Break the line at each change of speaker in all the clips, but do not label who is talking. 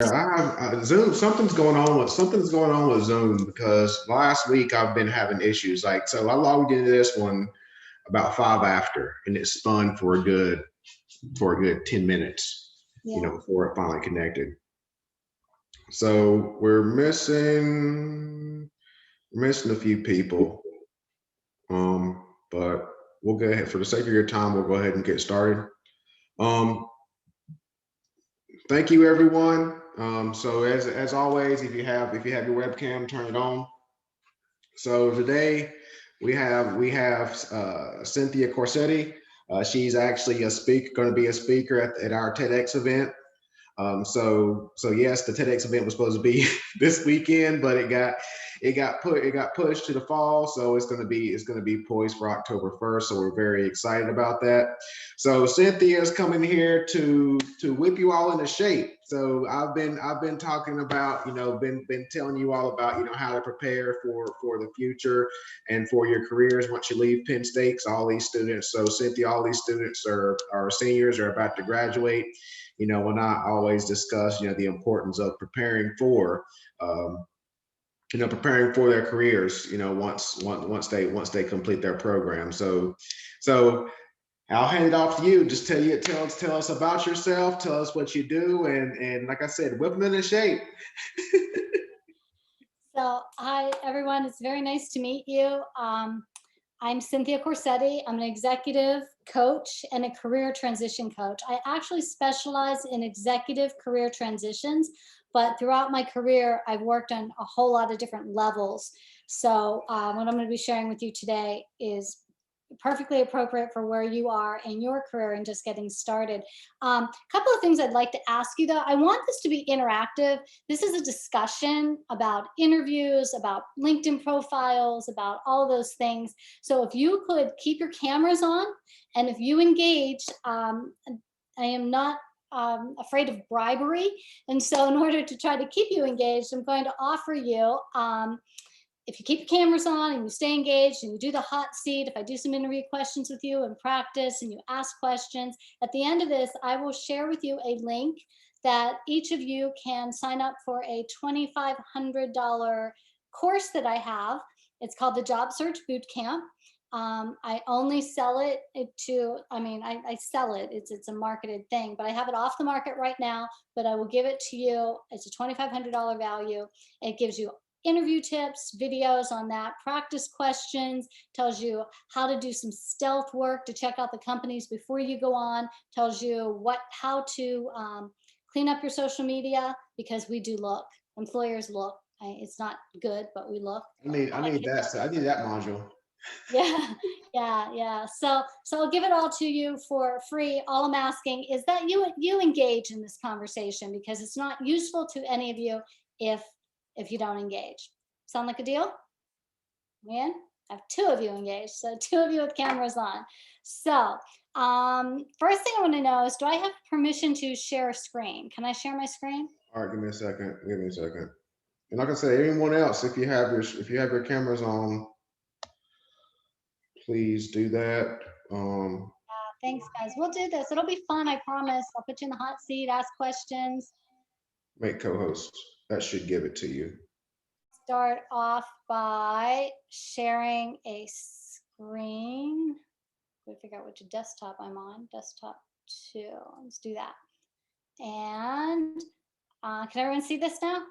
Yeah, I have Zoom. Something's going on with Zoom because last week I've been having issues. Like, so I logged into this one about five after, and it spun for a good 10 minutes.
Yeah.
Before it finally connected. So we're missing a few people. But we'll go ahead for the sake of your time. We'll go ahead and get started. Um, Thank you, everyone. So as always, if you have your webcam, turn it on. So today we have Cynthia Corsetti. She's actually going to be a speaker at our TEDx event. So yes, the TEDx event was supposed to be this weekend, but it got pushed to the fall. So it's gonna be poised for October 1st. So we're very excited about that. So Cynthia is coming here to whip you all into shape. So I've been talking about, been telling you all about, how to prepare for the future and for your careers once you leave Penn State. All these students, so Cynthia, all these students are seniors, are about to graduate. When I always discuss, the importance of um, preparing for their careers, once they complete their program. So I'll hand it off to you. Just tell us about yourself, tell us what you do, and like I said, whip them into shape.
So, hi, everyone. It's very nice to meet you. I'm Cynthia Corsetti. I'm an executive coach and a career transition coach. I actually specialize in executive career transitions, but throughout my career, I've worked on a whole lot of different levels. So what I'm going to be sharing with you today is perfectly appropriate for where you are in your career and just getting started. A couple of things I'd like to ask you though. I want this to be interactive. This is a discussion about interviews, about LinkedIn profiles, about all of those things. So if you could keep your cameras on, and if you engage, I am not afraid of bribery. And so in order to try to keep you engaged, I'm going to offer you, if you keep your cameras on and you stay engaged and you do the hot seat, if I do some interview questions with you and practice and you ask questions, at the end of this, I will share with you a link that each of you can sign up for a $2,500 course that I have. It's called the Job Search Boot Camp. I only sell it I sell it. It's a marketed thing, but I have it off the market right now, but I will give it to you. It's a $2,500 value. It gives you interview tips, videos on that, practice questions, tells you how to do some stealth work to check out the companies before you go on, tells you how to clean up your social media, because we do look, employers look. It's not good, but we look.
I need that module.
Yeah, yeah. So I'll give it all to you for free. All I'm asking is that you engage in this conversation, because it's not useful to any of you if you don't engage. Sound like a deal? Yeah, I have two of you engaged, so two of you with cameras on. So first thing I want to know is, do I have permission to share a screen? Can I share my screen?
All right, give me a second. And like I said, anyone else, if you have your cameras on, please do that.
Thanks, guys. We'll do this. It'll be fun, I promise. I'll put you in the hot seat, ask questions.
Make co-hosts. That should give it to you.
Start off by sharing a screen. We figure out which desktop I'm on. Desktop 2. Let's do that. And can everyone see this now?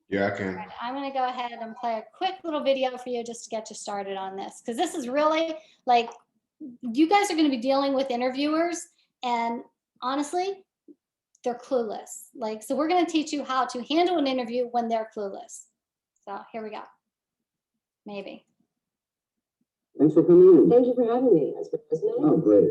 Yeah, I can.
Right, I'm going to go ahead and play a quick little video for you just to get you started on this, because this is really, like, you guys are going to be dealing with interviewers, and honestly, they're clueless. So we're going to teach you how to handle an interview when they're clueless. So here we go. Maybe.
Thanks for coming in. Thank you for having me. Oh, great.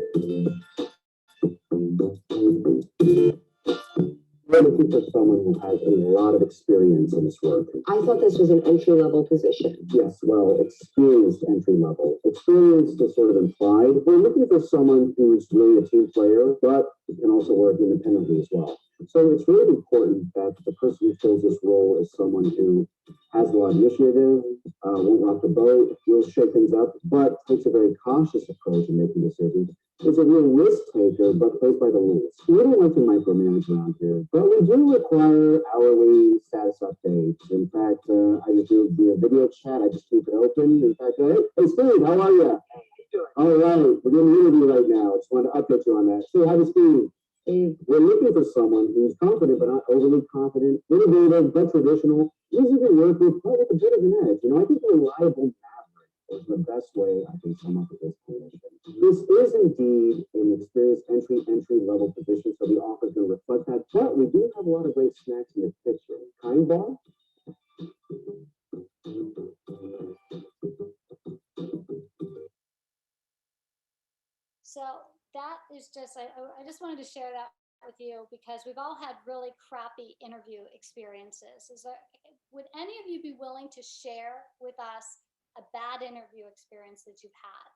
We're looking for someone who has a lot of experience in this work. I thought this was an entry-level position. Yes, well, experienced entry-level. Experience is sort of implied. We're looking for someone who's really a team player, but can also work independently as well. So it's really important that the person who fills this role is someone who has a lot of initiative, won't rock the boat, will shake things up, but takes a very cautious approach in making decisions. Is a real risk taker, but plays by the rules. We don't like to micromanage around here, but we do require hourly status updates. In fact, I just do via video chat. I just keep it open. In fact, hey Steve, how are you? All right, we're doing an interview right now. Just wanted to update you on that. So, how is Steve? Hey, we're looking for someone who's confident, but not overly confident, innovative, but traditional, easy to work with, but with a bit of an edge. You know, I think a reliable maverick is the best way I can sum up with this position. This is indeed an experienced entry level position, so the offer is going to reflect that. But we do have a lot of great snacks in the kitchen. Kind bar.
So that is just, I just wanted to share that with you because we've all had really crappy interview experiences. Would any of you be willing to share with us a bad interview experience that you've had?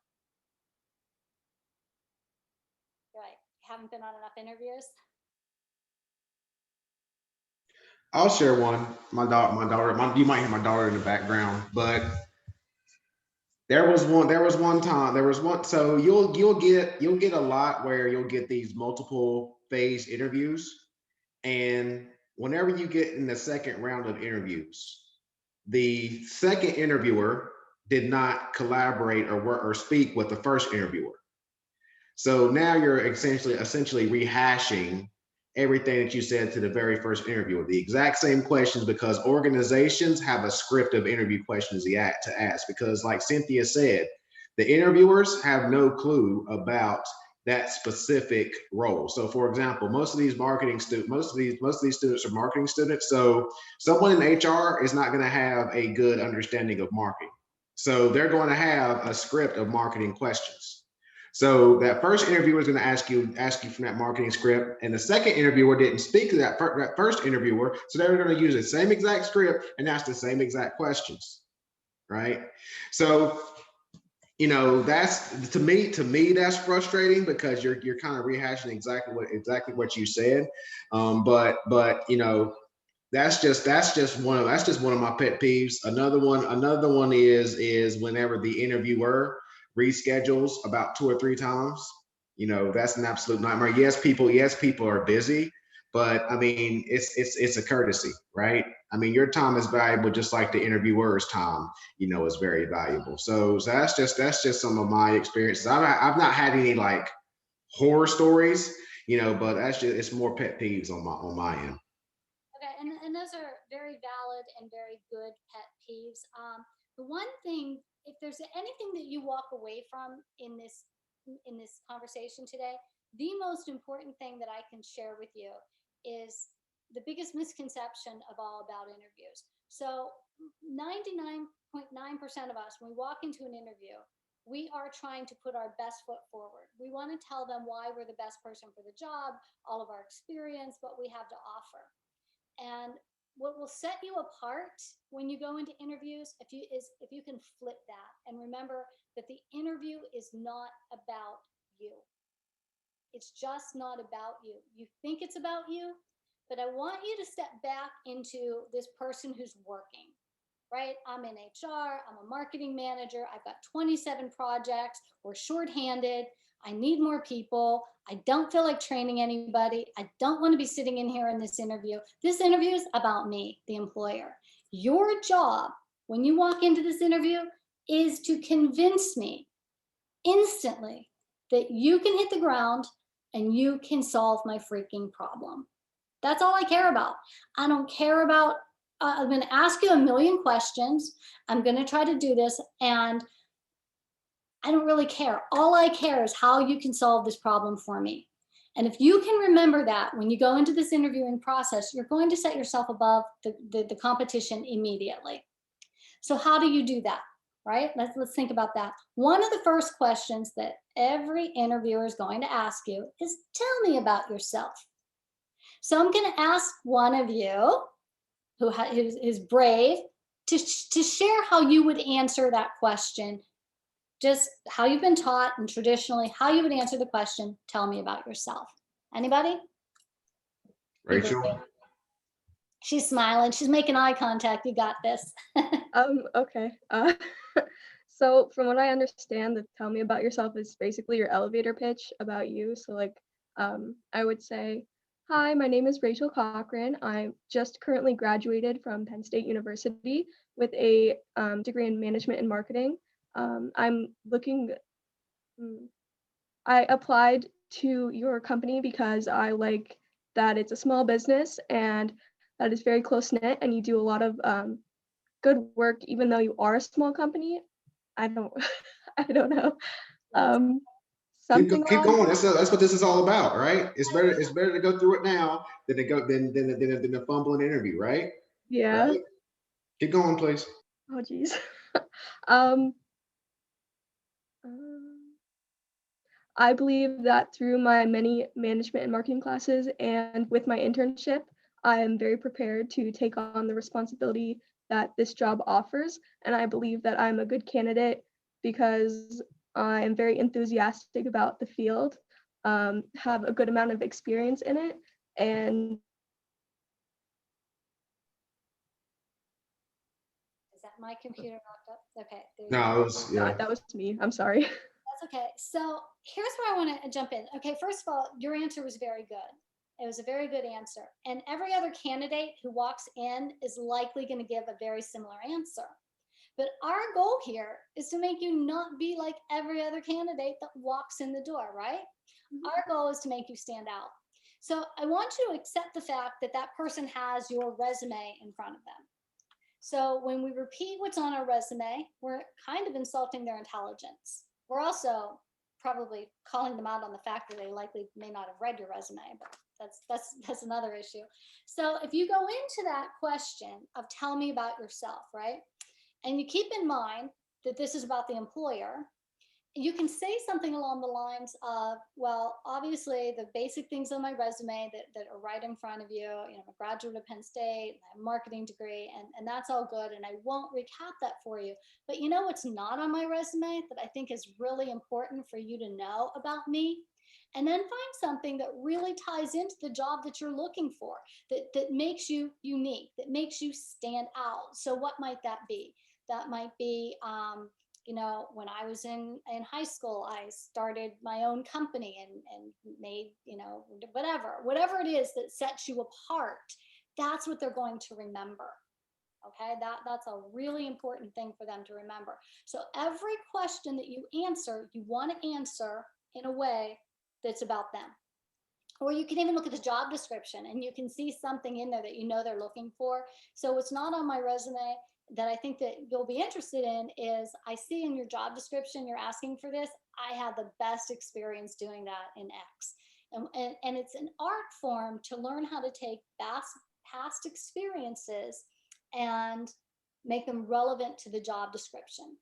Right, haven't been on enough interviews?
I'll share one. You might hear my daughter in the background, but there was one time, so you'll get a lot where you'll get these multiple phase interviews. And whenever you get in the second round of interviews, the second interviewer did not collaborate or work or speak with the first interviewer. So now you're essentially rehashing everything that you said to the very first interview, the exact same questions, because organizations have a script of interview questions to ask. Because like Cynthia said, the interviewers have no clue about that specific role. So for example, most of these students are marketing students. So someone in HR is not going to have a good understanding of marketing. So they're going to have a script of marketing questions. So that first interviewer is going to ask you from that marketing script, and the second interviewer didn't speak to that first interviewer, so they're going to use the same exact script and ask the same exact questions, right? So, you know, that's to me that's frustrating because you're kind of rehashing exactly what you said, but you know. That's just one of my pet peeves. Another one is whenever the interviewer reschedules about 2 or 3 times. You know, that's an absolute nightmare. Yes, people are busy, but I mean, it's a courtesy, right? I mean, your time is valuable, just like the interviewer's time, you know, is very valuable. So that's just some of my experiences. I've not had any like horror stories, you know, but it's more pet peeves on my end.
Okay, and those are very valid and very good pet peeves. The one thing, if there's anything that you walk away from in this conversation today, the most important thing that I can share with you is the biggest misconception of all about interviews. So 99.9% of us, when we walk into an interview, we are trying to put our best foot forward. We want to tell them why we're the best person for the job, all of our experience, what we have to offer. And what will set you apart when you go into interviews if you can flip that and remember that the interview is not about you. It's just not about you. You think it's about you, but I want you to step back into this person who's working, right? I'm in HR, I'm a marketing manager, I've got 27 projects, we're shorthanded, I need more people, I don't feel like training anybody, I don't want to be sitting in here in this interview. This interview is about me, the employer. Your job when you walk into this interview is to convince me instantly that you can hit the ground and you can solve my freaking problem. That's all I care about. I don't care about, I'm going to ask you a million questions. I'm going to try to do this, and I don't really care. All I care is how you can solve this problem for me. And if you can remember that when you go into this interviewing process, you're going to set yourself above the competition immediately. So how do you do that, right? Let's think about that. One of the first questions that every interviewer is going to ask you is, tell me about yourself. So I'm going to ask one of you who is brave to share how you would answer that question, just how you've been taught and traditionally how you would answer the question, tell me about yourself. Anybody?
Rachel?
She's smiling. She's making eye contact. You got this.
Okay. So from what I understand, the tell me about yourself is basically your elevator pitch about you. So like, I would say, hi, my name is Rachel Cochran. I'm just currently graduated from Penn State University with a degree in management and marketing. I'm looking, I applied to your company because I like that it's a small business and that it's very close knit and you do a lot of good work, even though you are a small company. I don't, I don't know. Something
Keep
along
going. That's what this is all about, right? It's better to go through it now than to go than a fumbling interview, right?
Yeah.
Right? Keep going, please.
Oh, geez. um, I believe that through my many management and marketing classes and with my internship, I am very prepared to take on the responsibility that this job offers. And I believe that I'm a good candidate because I am very enthusiastic about the field, have a good amount of experience in it, and
Is that my computer knocked up? Okay.
No, it was, yeah.
that was me. I'm sorry.
That's okay. So here's where I want to jump in. Okay, first of all, your answer was very good. It was a very good answer. And every other candidate who walks in is likely going to give a very similar answer. But our goal here is to make you not be like every other candidate that walks in the door, right? Our goal is to make you stand out. So I want you to accept the fact that that person has your resume in front of them. So when we repeat what's on our resume, we're kind of insulting their intelligence. We're also probably calling them out on the fact that they likely may not have read your resume, but that's another issue. So if you go into that question of tell me about yourself, right? And you keep in mind that this is about the employer, you can say something along the lines of, well, obviously the basic things on my resume that are right in front of you, I'm a graduate of Penn State, I have a marketing degree, and that's all good. And I won't recap that for you. But you know what's not on my resume that I think is really important for you to know about me? And then find something that really ties into the job that you're looking for, that makes you unique, that makes you stand out. So what might that be? That might be, when I was in high school, I started my own company and made, whatever it is that sets you apart. That's what they're going to remember. Okay, that's a really important thing for them to remember. So every question that you answer, you want to answer in a way that's about them. Or you can even look at the job description and you can see something in there that you know they're looking for. So what's not on my resume that I think that you'll be interested in is, I see in your job description you're asking for this. I had the best experience doing that in X. And it's an art form to learn how to take past experiences and make them relevant to the job description.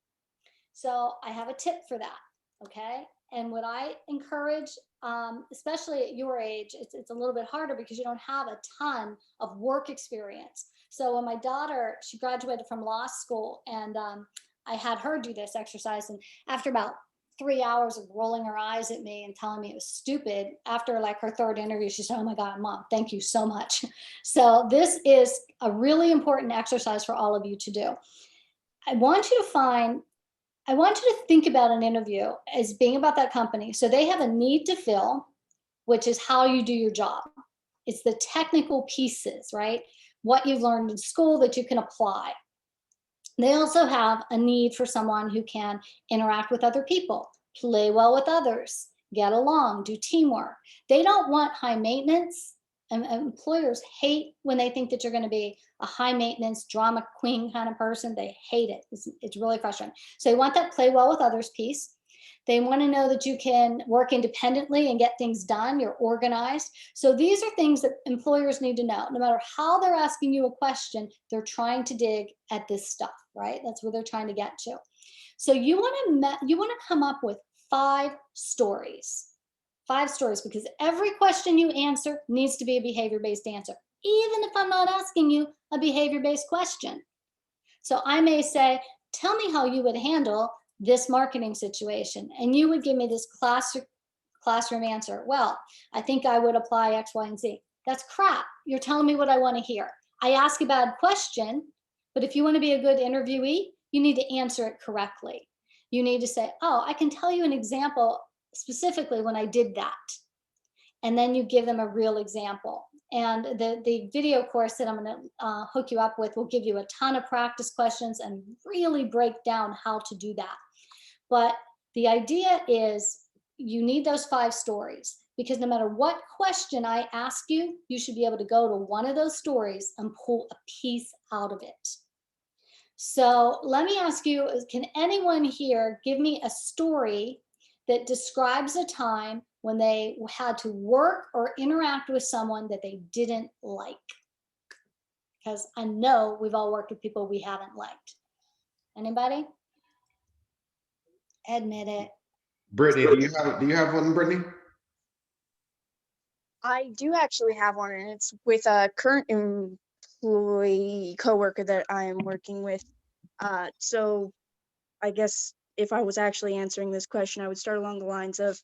So I have a tip for that, okay? And what I encourage, especially at your age, it's a little bit harder because you don't have a ton of work experience. So when my daughter, she graduated from law school, and I had her do this exercise, and after about 3 hours of rolling her eyes at me and telling me it was stupid, after like her third interview, she said, "Oh my God, Mom, thank you so much." So this is a really important exercise for all of you to do. I want you to think about an interview as being about that company. So they have a need to fill, which is how you do your job. It's the technical pieces, right? What you've learned in school that you can apply. They also have a need for someone who can interact with other people, play well with others, get along, do teamwork. They don't want high maintenance. And employers hate when they think that you're going to be a high maintenance drama queen kind of person. They hate it. It's really frustrating. So they want that play well with others piece. They want to know that you can work independently and get things done. You're organized. So these are things that employers need to know. No matter how they're asking you a question, they're trying to dig at this stuff, right? That's where they're trying to get to. So you want to come up with 5 stories. 5 stories, because every question you answer needs to be a behavior-based answer, even if I'm not asking you a behavior-based question. So I may say, tell me how you would handle this marketing situation. And you would give me this classroom answer. Well, I think I would apply X, Y, and Z. That's crap. You're telling me what I want to hear. I ask a bad question, but if you want to be a good interviewee, you need to answer it correctly. You need to say, oh, I can tell you an example specifically when I did that. And then you give them a real example. And the video course that I'm going to hook you up with will give you a ton of practice questions and really break down how to do that. But the idea is you need those 5 stories, because no matter what question I ask you, you should be able to go to one of those stories and pull a piece out of it. So let me ask you, can anyone here give me a story that describes a time when they had to work or interact with someone that they didn't like? Because I know we've all worked with people we haven't liked. Anybody? Admit it.
Brittany, do you have one, Brittany?
I do actually have one, and it's with a current employee coworker that I am working with. So I guess if I was actually answering this question, I would start along the lines of,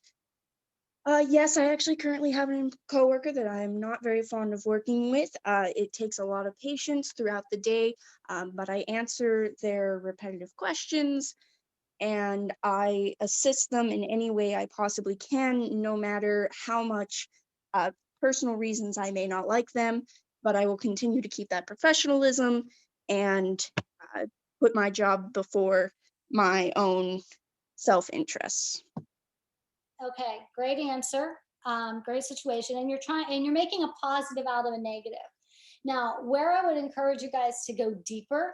yes, I actually currently have a coworker that I'm not very fond of working with. It takes a lot of patience throughout the day, but I answer their repetitive questions and I assist them in any way I possibly can, no matter how much personal reasons I may not like them, but I will continue to keep that professionalism and put my job before my own self-interests.
Okay, great answer. Great situation. And you're making a positive out of a negative. Now, where I would encourage you guys to go deeper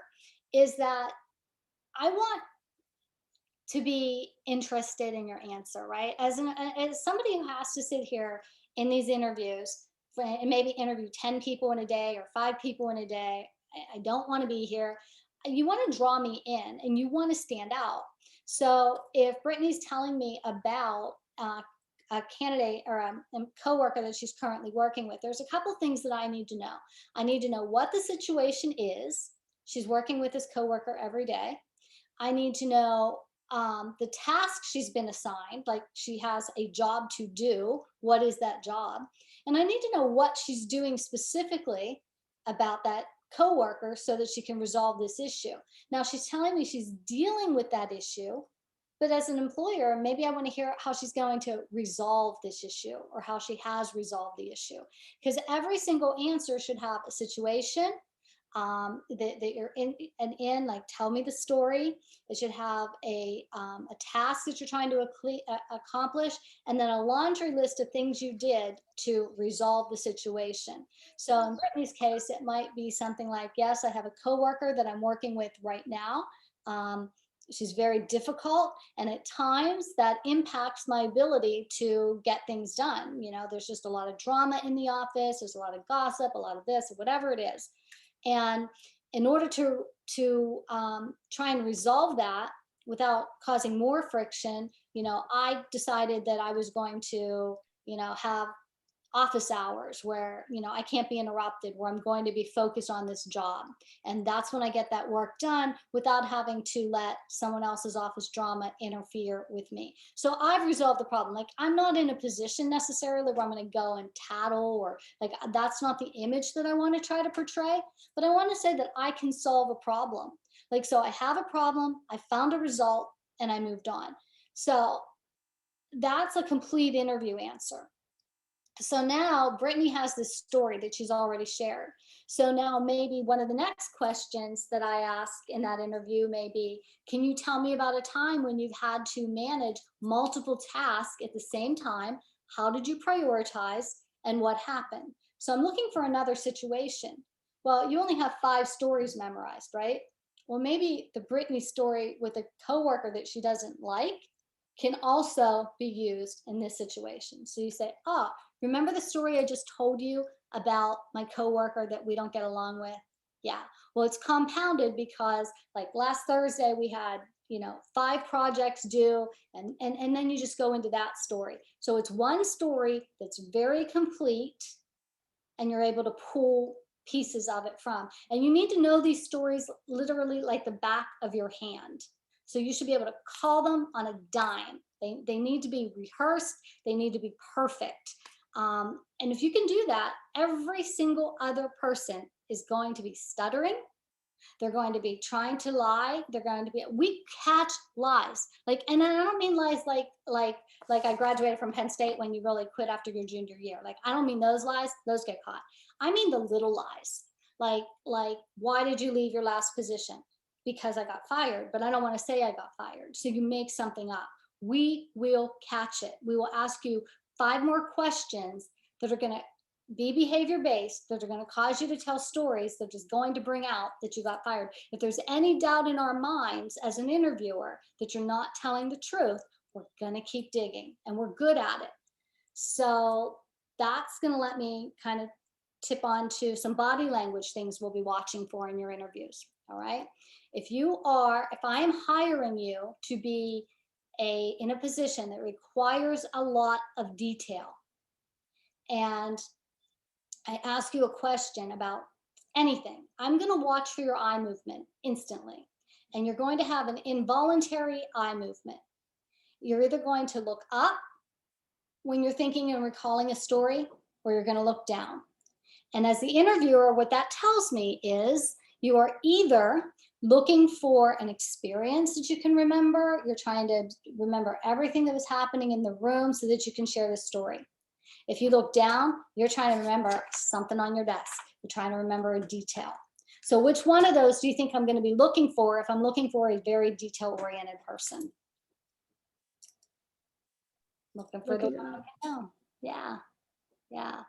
is that I want to be interested in your answer, right? As somebody who has to sit here in these interviews and maybe interview 10 people in a day or 5 people in a day, I don't want to be here. You want to draw me in and you want to stand out. So if Brittany's telling me about a candidate or a coworker that she's currently working with, there's a couple things that I need to know. I need to know what the situation is. She's working with this coworker every day. I need to know the task she's been assigned, like she has a job to do. What is that job? And I need to know what she's doing specifically about that coworker so that she can resolve this issue. Now she's telling me she's dealing with that issue, but as an employer, maybe I want to hear how she's going to resolve this issue or how she has resolved the issue. Because every single answer should have a situation that you're in, like tell me the story. It should have a task that you're trying to accomplish, and then a laundry list of things you did to resolve the situation. So in Brittany's case, it might be something like, yes, I have a coworker that I'm working with right now. She's very difficult, and at times that impacts my ability to get things done. You know, there's just a lot of drama in the office, there's a lot of gossip, a lot of this, whatever it is. And in order to try and resolve that without causing more friction, you know, I decided that I was going to, you know, have office hours where, you know, I can't be interrupted, where I'm going to be focused on this job. And that's when I get that work done without having to let someone else's office drama interfere with me. So I've resolved the problem. Like, I'm not in a position necessarily where I'm going to go and tattle, or like, that's not the image that I want to try to portray, but I want to say that I can solve a problem. Like, so I have a problem, I found a result, and I moved on. So that's a complete interview answer. So now Brittany has this story that she's already shared. So now maybe one of the next questions that I ask in that interview may be, can you tell me about a time when you've had to manage multiple tasks at the same time? How did you prioritize and what happened? So I'm looking for another situation. Well, you only have 5 stories memorized, right? Well, maybe the Brittany story with a coworker that she doesn't like can also be used in this situation. So you say, oh, remember the story I just told you about my coworker that we don't get along with? Yeah, well, it's compounded because like last Thursday we had, you know, 5 projects due, and then you just go into that story. So it's one story that's very complete and you're able to pull pieces of it from. And you need to know these stories literally like the back of your hand. So you should be able to call them on a dime. They need to be rehearsed. They need to be perfect. And if you can do that, every single other person is going to be stuttering. They're going to be trying to lie. They're going to be, we catch lies. Like, and I don't mean lies like I graduated from Penn State when you really quit after your junior year. Like, I don't mean those lies, those get caught. I mean the little lies. Like, why did you leave your last position? Because I got fired, but I don't want to say I got fired. So you make something up. We will catch it. We will ask you 5 more questions that are going to be behavior based, that are going to cause you to tell stories that is going to bring out that you got fired. If there's any doubt in our minds as an interviewer that you're not telling the truth, we're going to keep digging, and we're good at it. So that's going to let me kind of tip on to some body language things we'll be watching for in your interviews. All right. If I am hiring you to be in a position that requires a lot of detail, and I ask you a question about anything, I'm going to watch for your eye movement instantly. And you're going to have an involuntary eye movement. You're either going to look up when you're thinking and recalling a story, or you're going to look down. And as the interviewer, what that tells me is you are either looking for an experience that you can remember. You're trying to remember everything that was happening in the room so that you can share the story. If you look down, you're trying to remember something on your desk. You're trying to remember a detail. So which one of those do you think I'm going to be looking for if I'm looking for a very detail-oriented person? Looking for the one. Yeah, yeah.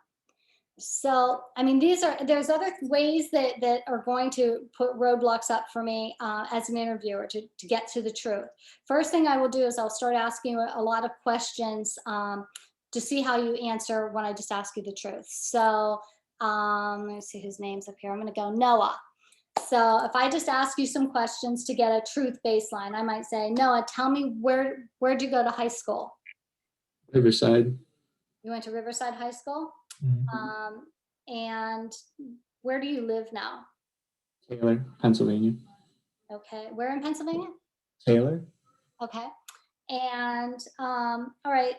So, I mean, there's other ways that are going to put roadblocks up for me as an interviewer to get to the truth. First thing I will do is I'll start asking you a lot of questions to see how you answer when I just ask you the truth. So let me see whose name's up here. I'm going to go Noah. So if I just ask you some questions to get a truth baseline, I might say, Noah, tell me where'd you go to high school?
Riverside.
You went to Riverside High School?
Mm-hmm.
And where do you live now?
Taylor, Pennsylvania.
Okay, where in Pennsylvania?
Taylor.
Okay, and all right.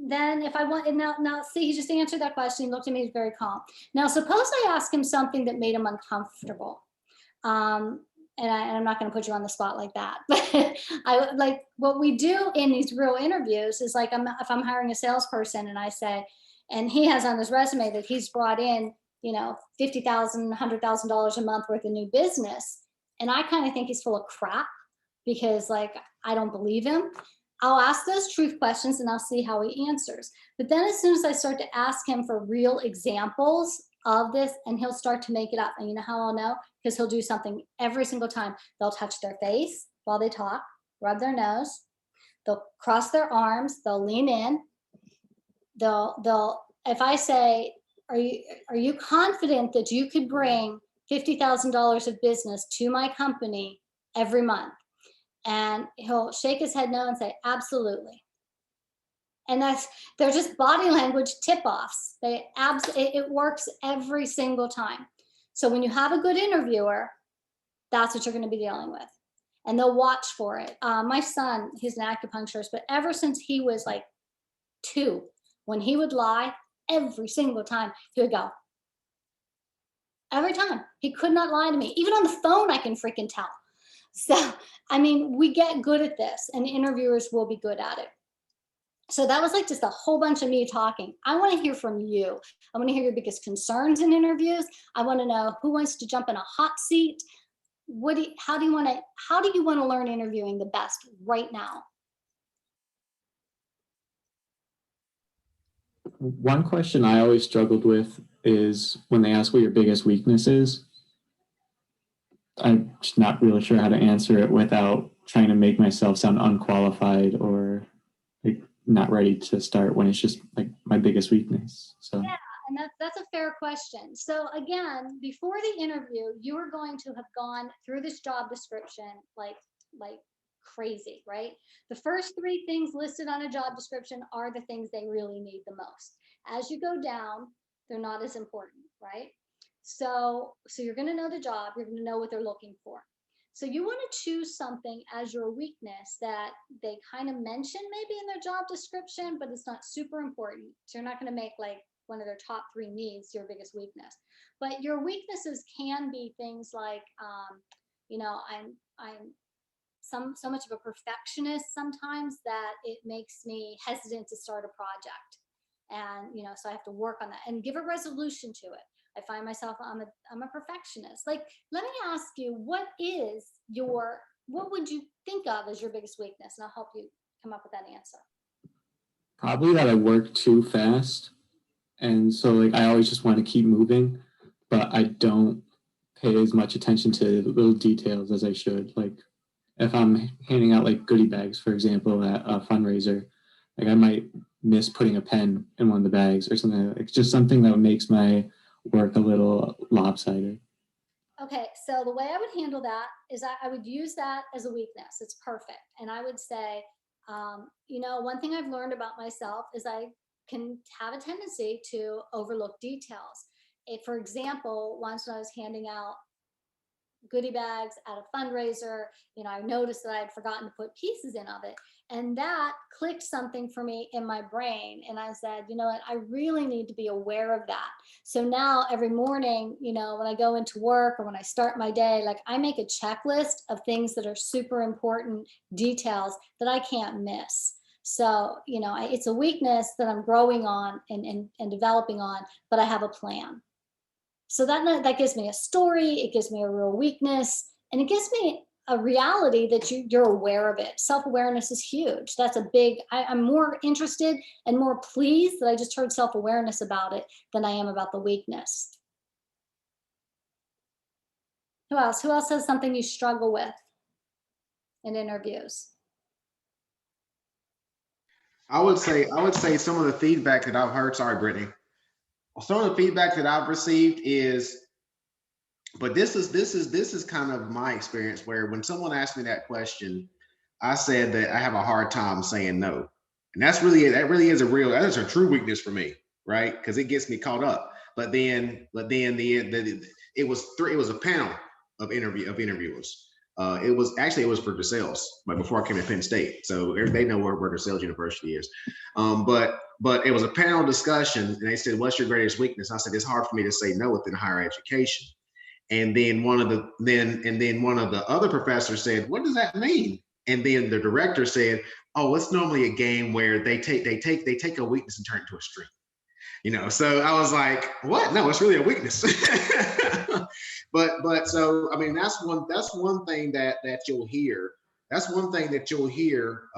Then if I want, and now see, he just answered that question. He looked at me, he's very calm. Now, suppose I ask him something that made him uncomfortable. And I'm not going to put you on the spot like that, but I like what we do in these real interviews is like, if I'm hiring a salesperson and I say, and he has on his resume that he's brought in, $50,000, $100,000 a month worth of new business. And I kind of think he's full of crap because like, I don't believe him. I'll ask those truth questions and I'll see how he answers. But then as soon as I start to ask him for real examples of this, and he'll start to make it up. And you know how I'll know? Because he'll do something every single time. They'll touch their face while they talk, rub their nose, they'll cross their arms, they'll lean in. They'll if I say, are you confident that you could bring $50,000 of business to my company every month? And he'll shake his head no and say, absolutely. And they're just body language tip-offs. It works every single time. So when you have a good interviewer, that's what you're going to be dealing with. And they'll watch for it. My son, he's an acupuncturist, but ever since he was like 2, when he would lie, every single time he would go. Every time. He could not lie to me. Even on the phone, I can freaking tell. So, I mean, we get good at this, and interviewers will be good at it. So that was like just a whole bunch of me talking. I want to hear from you. I want to hear your biggest concerns in interviews. I want to know who wants to jump in a hot seat. How do you want to learn interviewing the best right now?
One question I always struggled with is when they ask what your biggest weakness is. I'm just not really sure how to answer it without trying to make myself sound unqualified or like not ready to start when it's just like my biggest weakness. So
yeah, and that's a fair question. So again, before the interview, you are going to have gone through this job description like crazy, right? The first 3 things listed on a job description are the things they really need the most. As you go down, they're not as important, right? So you're going to know the job, you're going to know what they're looking for. So you want to choose something as your weakness that they kind of mention maybe in their job description, but it's not super important. So you're not going to make like one of their top 3 needs your biggest weakness. But your weaknesses can be things like, I'm so much of a perfectionist sometimes that it makes me hesitant to start a project. And so I have to work on that and give a resolution to it. I find myself, I'm a perfectionist. Like, let me ask you, what would you think of as your biggest weakness? And I'll help you come up with that answer.
Probably that I work too fast. And so like I always just want to keep moving, but I don't pay as much attention to little details as I should. Like if I'm handing out like goodie bags, for example, at a fundraiser, like I might miss putting a pen in one of the bags or something. Like it's just something that makes my work a little lopsided.
Okay, so the way I would handle that is I would use that as a weakness. It's perfect. And I would say, one thing I've learned about myself is I can have a tendency to overlook details. For example, once when I was handing out goodie bags at a fundraiser, I noticed that I had forgotten to put pieces in of it. And that clicked something for me in my brain. And I said, you know what, I really need to be aware of that. So now every morning, when I go into work or when I start my day, like I make a checklist of things that are super important details that I can't miss. So, it's a weakness that I'm growing on and developing on, but I have a plan. So that gives me a story, it gives me a real weakness, and it gives me a reality that you're aware of it. Self-awareness is huge. That's a big, I'm more interested and more pleased that I just heard self-awareness about it than I am about the weakness. Who else? Who else has something you struggle with in interviews?
I would say some of the feedback that I've heard, sorry, Brittany. Some of the feedback that I've received is, but this is kind of my experience where when someone asked me that question, I said that I have a hard time saying no. And that really is that is a true weakness for me, right? Because it gets me caught up. But then it was a panel of interviewers. It was for DeSales, but before I came to Penn State, so they know where DeSales University is. But it was a panel discussion, and they said, "What's your greatest weakness?" I said, "It's hard for me to say no within higher education." And then one of the other professors said, "What does that mean?" And then the director said, "Oh, it's normally a game where they take a weakness and turn it into a strength." So I was like, "What? No, it's really a weakness." but so I mean, that's one thing that you'll hear. That's one thing that you'll hear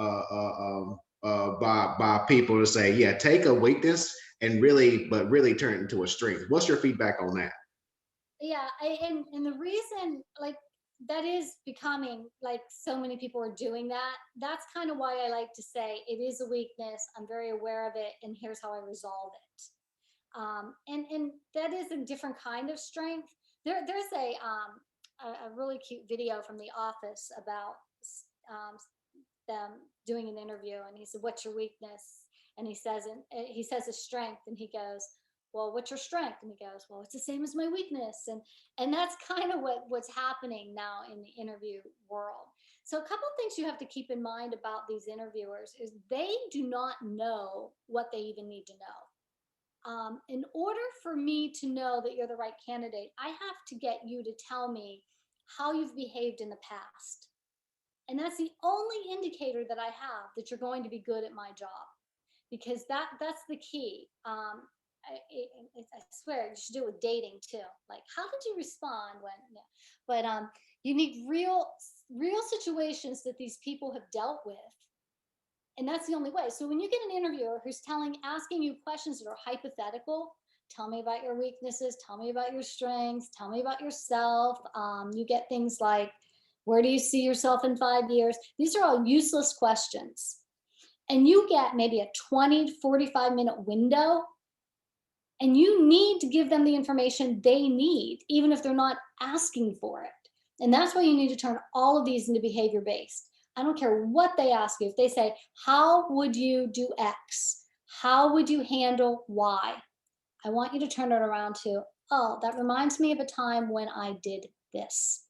by people to say, "Yeah, take a weakness and really turn it into a strength." What's your feedback on that?
Yeah, and the reason like that is becoming like so many people are doing that. That's kind of why I like to say it is a weakness. I'm very aware of it, and here's how I resolve it. And that is a different kind of strength. There's a really cute video from The Office about um, them doing an interview, and he said, "What's your weakness?" And he says a strength, and he goes, "Well, what's your strength?" And he goes, "Well, it's the same as my weakness." And that's kind of what's happening now in the interview world. So a couple of things you have to keep in mind about these interviewers is they do not know what they even need to know. In order for me to know that you're the right candidate, I have to get you to tell me how you've behaved in the past. And that's the only indicator that I have that you're going to be good at my job, because that's the key. I swear you should do it with dating too. Like, how did you respond when? Yeah. But you need real situations that these people have dealt with, and that's the only way. So when you get an interviewer who's asking you questions that are hypothetical, tell me about your weaknesses, tell me about your strengths, tell me about yourself. You get things like, where do you see yourself in 5 years? These are all useless questions. And you get maybe a 20 to 45-minute window, and you need to give them the information they need, even if they're not asking for it. And that's why you need to turn all of these into behavior based. I don't care what they ask you. If they say, how would you do X? How would you handle Y? I want you to turn it around to, oh, that reminds me of a time when I did this.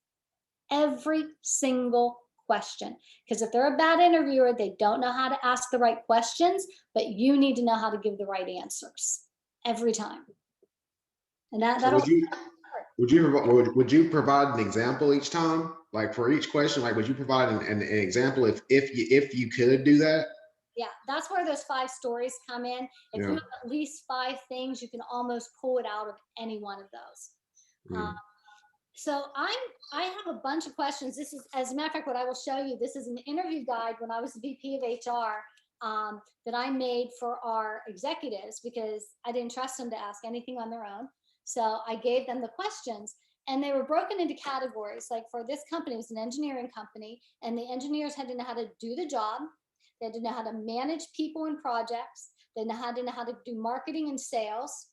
every single question. Because if they're a bad interviewer, they don't know how to ask the right questions, but you need to know how to give the right answers every time. And
So
that'll
would you provide an example each time, like for each question? Like, would you provide an example if you could do that?
yeah, that's where those 5 stories come in. If you
Yeah.
have at least 5 things, you can almost pull it out of any one of those.
Mm.
So I have a bunch of questions. This is, as a matter of fact, what I will show you. This is an interview guide when I was VP of HR that I made for our executives because I didn't trust them to ask anything on their own. So I gave them the questions, and they were broken into categories. Like for this company, it was an engineering company, and the engineers had to know how to do the job. They had to know how to manage people and projects. They had to know how to do marketing and sales,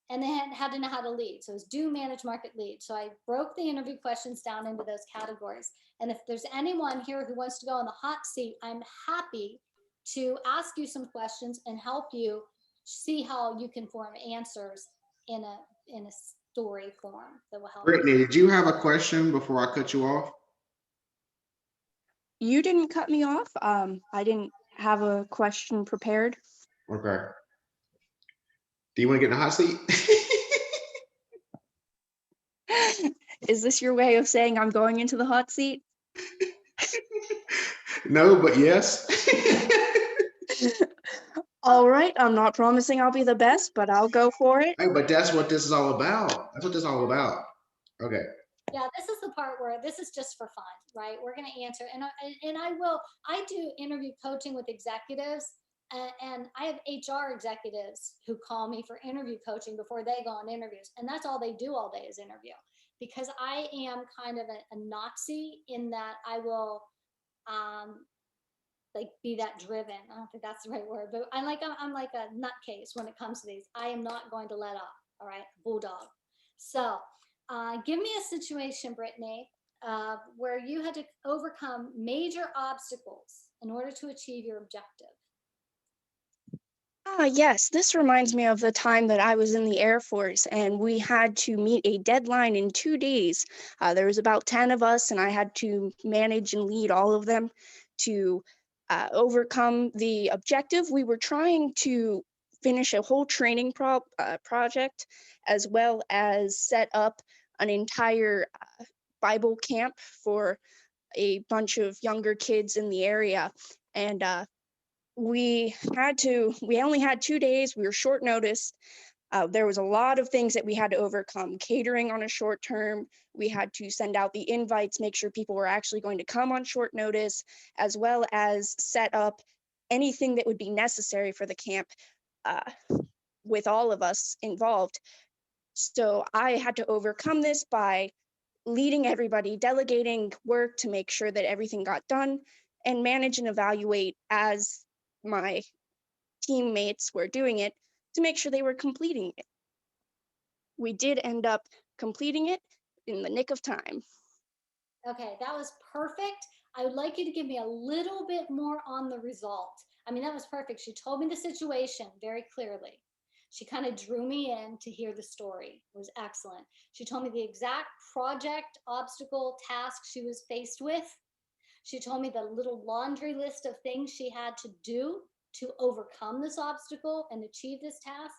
and they had to know how to lead. So it was do, manage, market, lead. So I broke the interview questions down into those categories. And if there's anyone here who wants to go on the hot seat, I'm happy to ask you some questions and help you see how you can form answers in a story form that will help you.
Brittany, did you have a question before I cut you off?
You didn't cut me off. I didn't have a question prepared.
Okay. Do you want to get in the hot seat?
Is this your way of saying I'm going into the hot seat?
No, but yes.
All right, I'm not promising I'll be the best, but I'll go for it.
Hey, but that's what this is all about. That's what this is all about. Okay.
Yeah, this is the part where this is just for fun, right? We're going to answer, and I do interview coaching with executives, and I have HR executives who call me for interview coaching before they go on interviews, and that's all they do all day is interview, because I am kind of a Nazi in that I will, like be that driven. I don't think that's the right word, but I'm like a nutcase when it comes to these. I am not going to let up. All right, bulldog. So, give me a situation, Brittany, where you had to overcome major obstacles in order to achieve your objective.
Yes, this reminds me of the time that I was in the Air Force and we had to meet a deadline in 2 days. There was about 10 of us, and I had to manage and lead all of them to overcome the objective. We were trying to finish a whole training project, as well as set up an entire Bible camp for a bunch of younger kids in the area. And we only had 2 days. We were short notice. There was a lot of things that we had to overcome. Catering on a short term, we had to send out the invites, make sure people were actually going to come on short notice, as well as set up anything that would be necessary for the camp uh, with all of us involved. So I had to overcome this by leading everybody, delegating work to make sure that everything got done, and manage and evaluate as my teammates were doing it to make sure they were completing it. We did end up completing it in the nick of time.
Okay, that was perfect. I would like you to give me a little bit more on the result. I mean, that was perfect. She told me the situation very clearly. She kind of drew me in to hear the story. It was excellent. She told me the exact project, obstacle, task she was faced with. She told me the little laundry list of things she had to do to overcome this obstacle and achieve this task.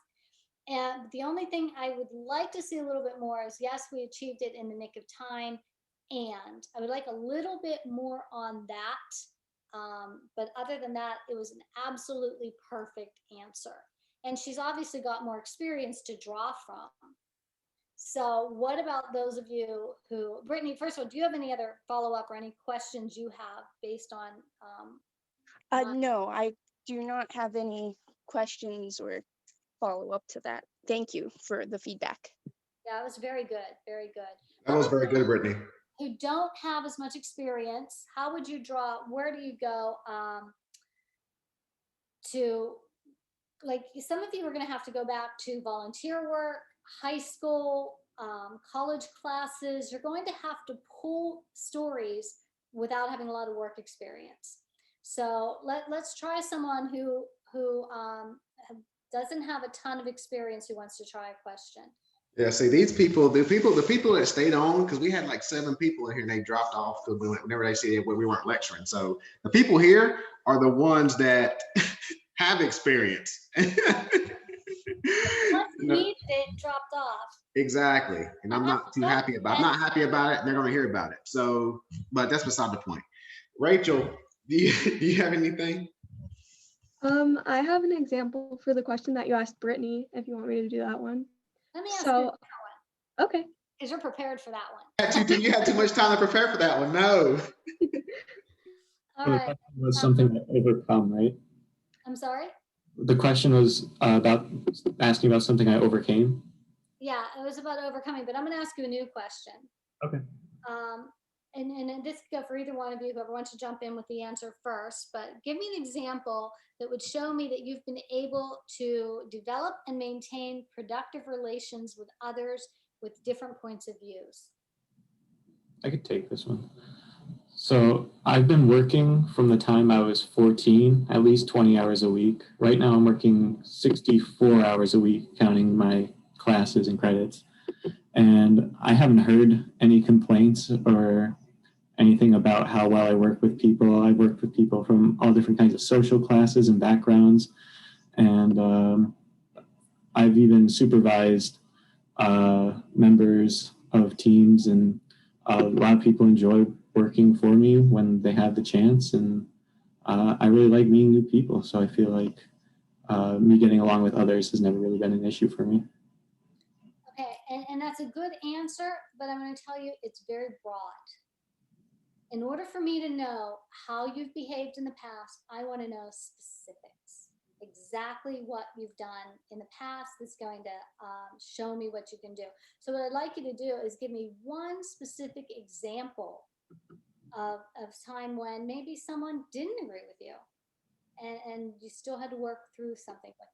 And the only thing I would like to see a little bit more is, yes, we achieved it in the nick of time. And I would like a little bit more on that. But other than that, it was an absolutely perfect answer. And she's obviously got more experience to draw from. So what about those of you who, Brittany, first of all, do you have any other follow-up or any questions you have based on?
No, I do not have any questions or follow up to that. Thank you for the feedback.
Yeah, it was very good, very good.
That was very good, Brittany.
Who don't have as much experience, how would you draw, where do you go to, like some of you are going to have to go back to volunteer work, high school, college classes. You're going to have to pull stories without having a lot of work experience. So let's try someone who doesn't have a ton of experience who wants to try a question.
Yeah, see these people, the people that stayed on, because we had like 7 people in here and they dropped off because whenever they said we weren't lecturing. So the people here are the ones that have experience.
Once
You
you
know,
needed it, dropped off.
exactly. And I'm not too happy about. I'm not happy about it. They're going to hear about it. So, but that's beside the point. Rachel, do you have anything?
I have an example for the question that you asked Brittany, if you want me to do that one.
Let me ask you
So,
that one,
okay.
because you're prepared for that one.
You had too much time to prepare for that one. No.
All
So the
right.
question was something to overcome, right?
I'm sorry.
The question was about asking about something I overcame.
Yeah, it was about overcoming, but I'm going to ask you a new question.
Okay.
And this could go for either one of you, whoever wants to jump in with the answer first, but give me an example that would show me that you've been able to develop and maintain productive relations with others with different points of views.
I could take this one. So I've been working from the time I was 14, at least 20 hours a week. Right now I'm working 64 hours a week, counting my classes and credits. And I haven't heard any complaints or anything about how well I work with people. I've worked with people from all different kinds of social classes and backgrounds. And I've even supervised members of teams, and a lot of people enjoy working for me when they have the chance. And I really like meeting new people. So I feel like me getting along with others has never really been an issue for me.
Okay, and that's a good answer, but I'm going to tell you it's very broad. In order for me to know how you've behaved in the past, I want to know specifics. Exactly what you've done in the past that's going to show me what you can do. So what I'd like you to do is give me one specific example of time when maybe someone didn't agree with you and you still had to work through something with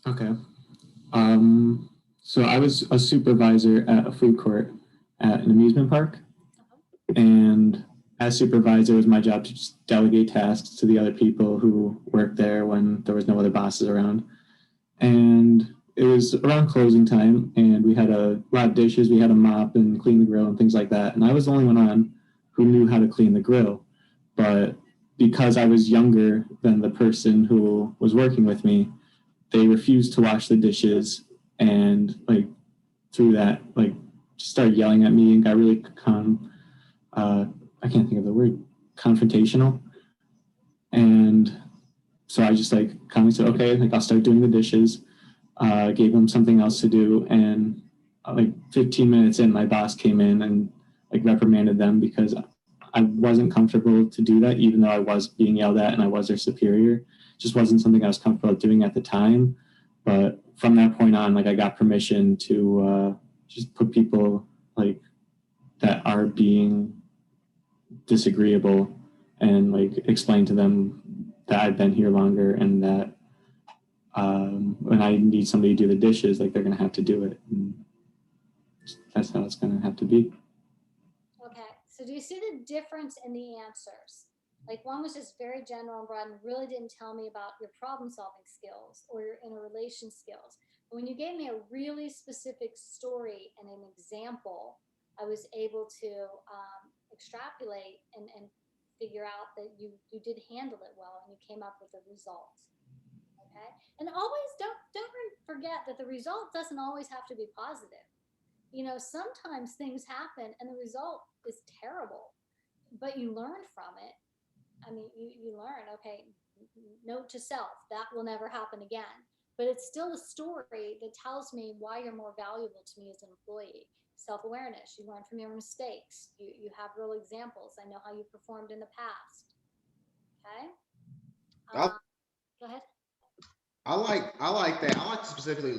them.
Okay. So I was a supervisor at a food court at an amusement park. And as supervisor, it was my job to just delegate tasks to the other people who worked there when there was no other bosses around. And it was around closing time, and we had a lot of dishes. We had to mop and clean the grill and things like that. And I was the only one on who knew how to clean the grill. But because I was younger than the person who was working with me, they refused to wash the dishes, and like through that, like just started yelling at me and got really I can't think of the word, confrontational. And so I just like calmly said, okay, like I'll start doing the dishes. Gave them something else to do, and like 15 minutes in, my boss came in and like reprimanded them because I wasn't comfortable to do that, even though I was being yelled at and I was their superior. It just wasn't something I was comfortable doing at the time. But from that point on, like I got permission to just put people like that are being disagreeable and like explain to them that I've been here longer and that when I need somebody to do the dishes, like they're gonna have to do it. And that's how it's gonna have to be.
Okay, so do you see the difference in the answers? Like one was just very general and broad and really didn't tell me about your problem solving skills or your interrelation skills. But when you gave me a really specific story and an example, I was able to extrapolate and figure out that you did handle it well and you came up with a result. Okay, and always don't forget that the result doesn't always have to be positive. You know, sometimes things happen and the result is terrible, but you learn from it. I mean, you learn, okay, note to self, that will never happen again. But it's still a story that tells me why you're more valuable to me as an employee. Self-awareness, you learn from your mistakes. You have real examples. I know how you performed in the past. Okay. Go ahead.
I like that. I like to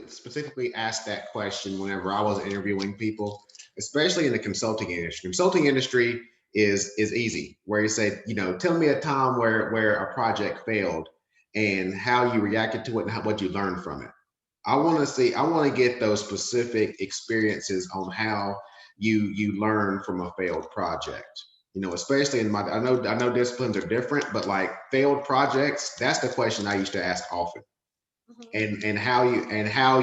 specifically ask that question whenever I was interviewing people, especially in the consulting industry. Consulting industry is easy, where you say, tell me a time where a project failed and how you reacted to it and what you learned from it. I want to get those specific experiences on how you learn from a failed project. Especially in I know disciplines are different, but like failed projects, that's the question I used to ask often. and how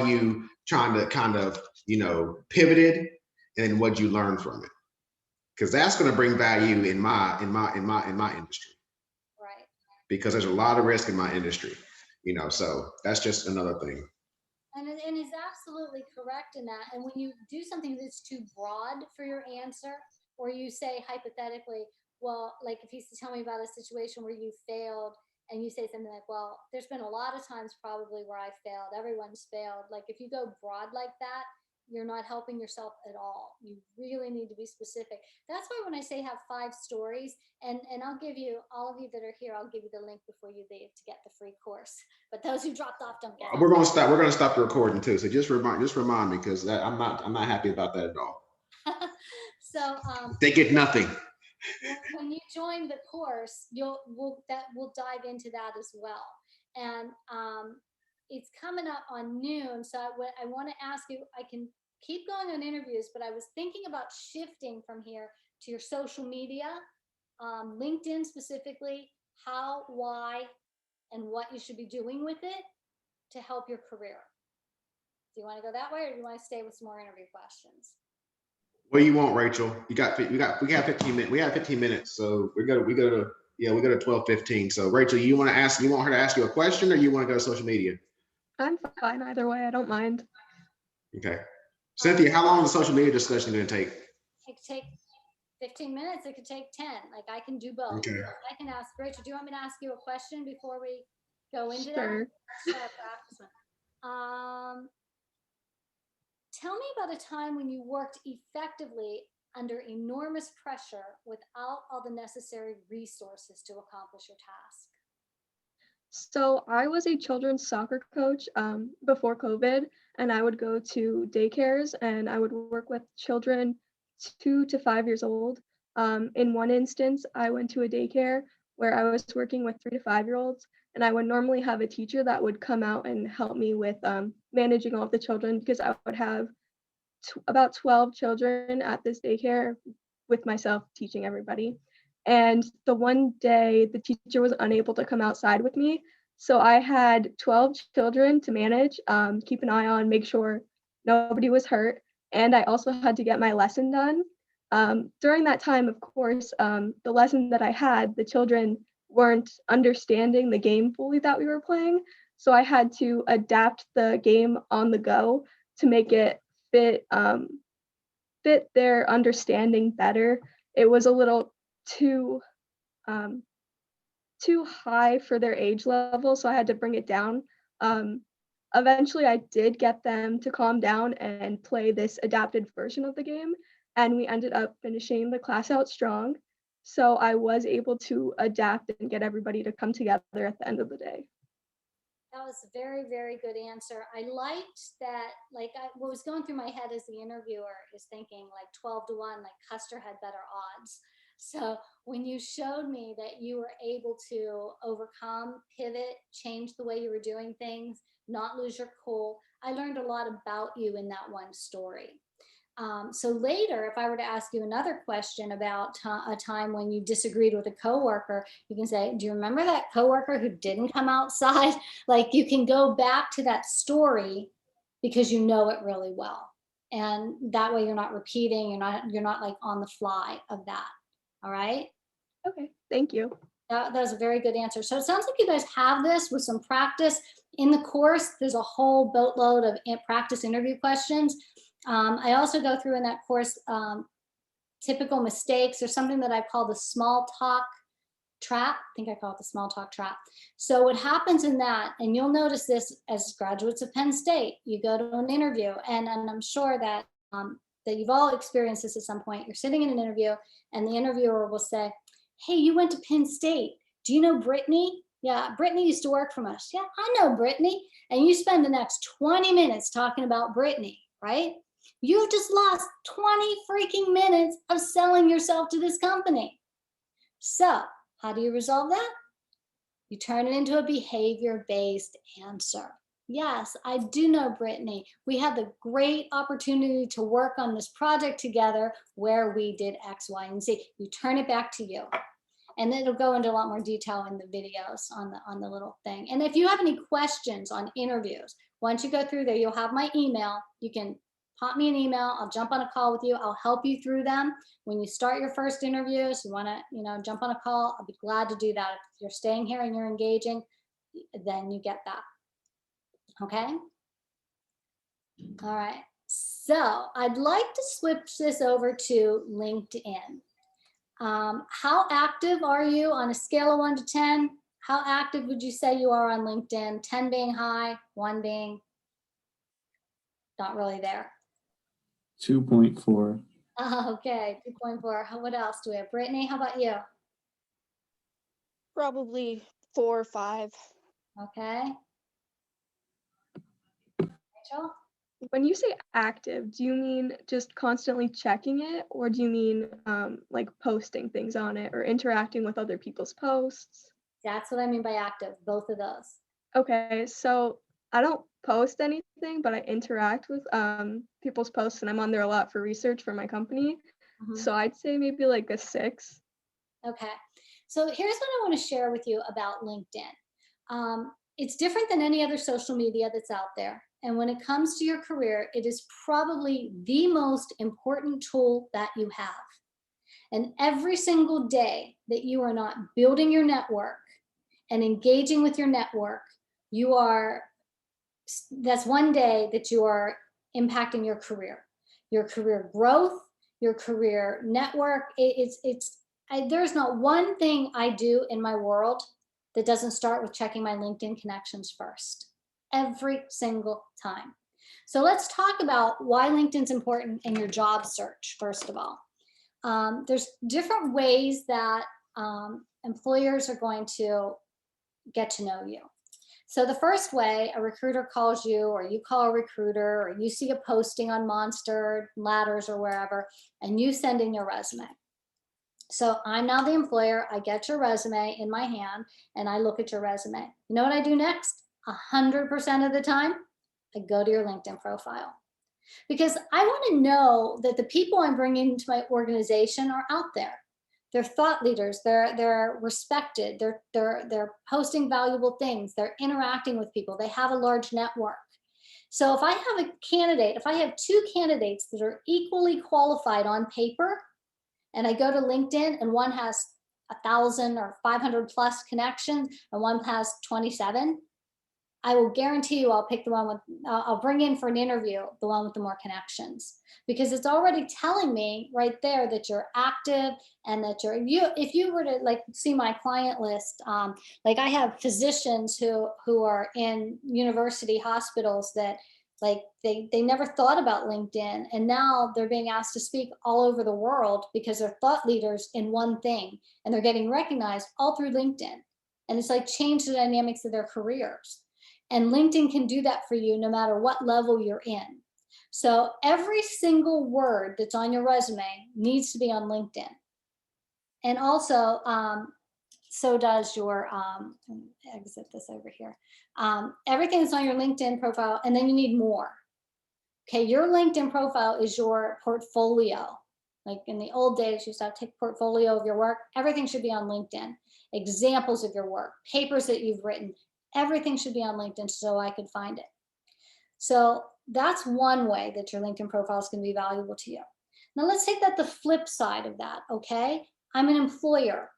you trying to kind of, pivoted and what you learned from it. Because that's going to bring value in my industry,
Right.
because there's a lot of risk in my industry, so that's just another thing.
And is absolutely correct in that. And when you do something that's too broad for your answer, or you say hypothetically, well, like if he's to tell me about a situation where you failed, and you say something like, well, there's been a lot of times probably where I failed, everyone's failed. Like if you go broad like that, you're not helping yourself at all. You really need to be specific. That's why when I say have 5 stories, and I'll give you, all of you that are here, I'll give you the link before you leave to get the free course. But those who dropped off don't get it.
We're gonna stop the recording too. So just remind me, because I'm not happy about that at all.
So
They get nothing.
when you join the course, we'll dive into that as well. And it's coming up on noon. So I want to ask you, I can keep going on interviews, but I was thinking about shifting from here to your social media, LinkedIn specifically, how, why, and what you should be doing with it to help your career. Do you want to go that way, or do you want to stay with some more interview questions?
What do you want, Rachel? We got 15 minutes. We have 15 minutes, so we go to 12:15. So Rachel, you want her to ask you a question, or you want to go to social media?
I'm fine either way. I don't mind.
Okay. Cynthia, how long is the social media discussion going to take?
It could take 15 minutes. It could take 10. Like I can do both.
Okay.
I can ask Rachel. Do you want me to ask you a question before we go into
Sure.
that? Let's start practice one. Tell me about a time when you worked effectively under enormous pressure without all the necessary resources to accomplish your task.
So I was a children's soccer coach before COVID, and I would go to daycares and I would work with children 2 to 5 years old. In one instance, I went to a daycare where I was working with 3 to 5-year-olds, and I would normally have a teacher that would come out and help me with managing all of the children, because I would have about 12 children at this daycare with myself teaching everybody. And the one day the teacher was unable to come outside with me. So I had 12 children to manage, keep an eye on, make sure nobody was hurt. And I also had to get my lesson done. During that time, of course, the lesson that I had, the children weren't understanding the game fully that we were playing. So I had to adapt the game on the go to make it fit their understanding better. It was a little too high for their age level, so I had to bring it down. Eventually, I did get them to calm down and play this adapted version of the game, and we ended up finishing the class out strong. So I was able to adapt and get everybody to come together at the end of the day.
That was a very, very good answer. I liked that, like, what was going through my head as the interviewer is thinking like 12 to 1, like Custer had better odds. So when you showed me that you were able to overcome, pivot, change the way you were doing things, not lose your cool, I learned a lot about you in that one story. So later, if I were to ask you another question about a time when you disagreed with a coworker, you can say, do you remember that coworker who didn't come outside? Like you can go back to that story because you know it really well. And that way you're not repeating, you're not like on the fly of that. All right.
Okay, thank you.
That was a very good answer. So it sounds like you guys have this with some practice in the course. There's a whole boatload of practice interview questions. I also go through in that course typical mistakes, or something that I call the small talk trap. I think I call it the small talk trap. So what happens in that, and you'll notice this as graduates of Penn State, you go to an interview, and I'm sure that that you've all experienced this at some point. You're sitting in an interview, and the interviewer will say, hey, you went to Penn State. Do you know Brittany? Yeah, Brittany used to work from us. Yeah, I know Brittany. And you spend the next 20 minutes talking about Brittany, right? You've just lost 20 freaking minutes of selling yourself to this company. So how do you resolve that? You turn it into a behavior-based answer. Yes, I do know Brittany. We had the great opportunity to work on this project together where we did X, Y, and Z. You turn it back to you. And then it'll go into a lot more detail in the videos on the little thing. And if you have any questions on interviews, once you go through there, you'll have my email. You can pop me an email. I'll jump on a call with you. I'll help you through them. When you start your first interviews, you want to, jump on a call, I'll be glad to do that. If you're staying here and you're engaging, then you get that. Okay. All right. So I'd like to switch this over to LinkedIn. How active are you on a scale of 1 to 10? How active would you say you are on LinkedIn? 10 being high, 1 being not really there.
2.4.
Okay, 2.4. What else do we have? Brittany, how about you?
Probably 4 or 5.
Okay. Rachel?
When you say active, do you mean just constantly checking it, or do you mean like posting things on it or interacting with other people's posts?
That's what I mean by active, both of those.
Okay, so I don't post anything, but I interact with people's posts, and I'm on there a lot for research for my company.
Mhm.
So I'd say maybe like a 6.
Okay, so here's what I want to share with you about LinkedIn. It's different than any other social media that's out there. And when it comes to your career, it is probably the most important tool that you have. And every single day that you are not building your network and engaging with your network, that's one day that you are impacting your career growth, your career network. There's not one thing I do in my world that doesn't start with checking my LinkedIn connections first, every single time. So let's talk about why LinkedIn's important in your job search, first of all. There's different ways that employers are going to get to know you. So the first way, a recruiter calls you, or you call a recruiter, or you see a posting on Monster, Ladders, or wherever, and you send in your resume. So I'm now the employer. I get your resume in my hand and I look at your resume. You know what I do next? 100% of the time, I go to your LinkedIn profile, because I want to know that the people I'm bringing into my organization are out there. They're thought leaders. They're respected. They're posting valuable things. They're interacting with people. They have a large network. So if I have a candidate, if I have 2 candidates that are equally qualified on paper, and I go to LinkedIn and one has 1,000 or 500 plus connections and one has 27, I will guarantee you I'll pick the one with, I'll bring in for an interview the one with the more connections, because it's already telling me right there that you're active and that if you were to like see my client list, like I have physicians who are in university hospitals that like they never thought about LinkedIn, and now they're being asked to speak all over the world because they're thought leaders in one thing, and they're getting recognized all through LinkedIn. And it's like changed the dynamics of their careers. And LinkedIn can do that for you no matter what level you're in. So every single word that's on your resume needs to be on LinkedIn. And also, so does your, exit this over here. Everything that's on your LinkedIn profile, and then you need more. Okay, your LinkedIn profile is your portfolio. Like in the old days, you used to have to take a portfolio of your work. Everything should be on LinkedIn. Examples of your work, papers that you've written, everything should be on LinkedIn so I could find it. So that's one way that your LinkedIn profile is going to be valuable to you. Now let's take that the flip side of that, okay? I'm an employer